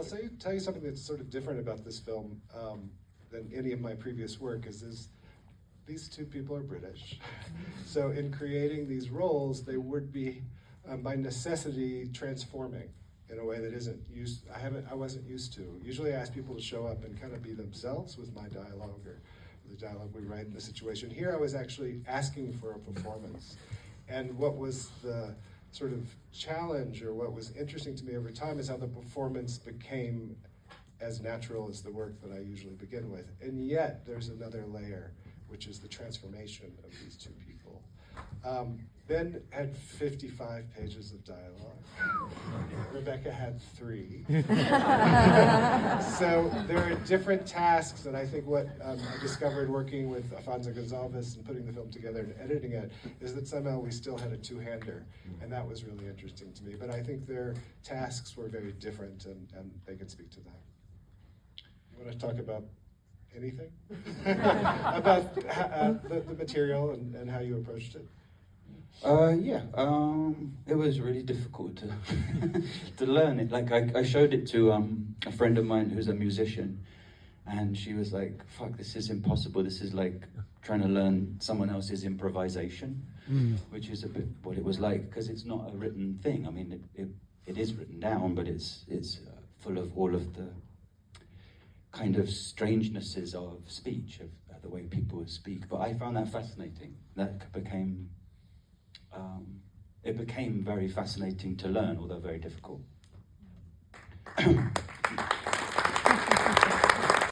I'll tell you something that's sort of different about this film than any of my previous work is these two people are British. So in creating these roles, they would be, by necessity, transforming in a way that I wasn't used to. Usually I ask people to show up and kind of be themselves with my dialogue or the dialogue we write in the situation. Here I was actually asking for a performance. And what was the sort of challenge, or what was interesting to me over time, is how the performance became as natural as the work that I usually begin with. And yet there's another layer, which is the transformation of these two people. Ben had 55 pages of dialogue. Rebecca had 3. So there are different tasks, and I think what I discovered working with Afonso Gonzalez and putting the film together and editing it is that somehow we still had a two-hander, and that was really interesting to me. But I think their tasks were very different, and they can speak to that. You want to talk about anything? About the material and how you approached it? It was really difficult to to learn it. Like I showed it to a friend of mine who's a musician, and she was like, "Fuck, this is impossible. This is like trying to learn someone else's improvisation," which is a bit what it was like, because it's not a written thing. I mean, it is written down, but it's full of all of the kind of strangenesses of speech, of the way people speak. But I found that fascinating. That became it became very fascinating to learn, although very difficult.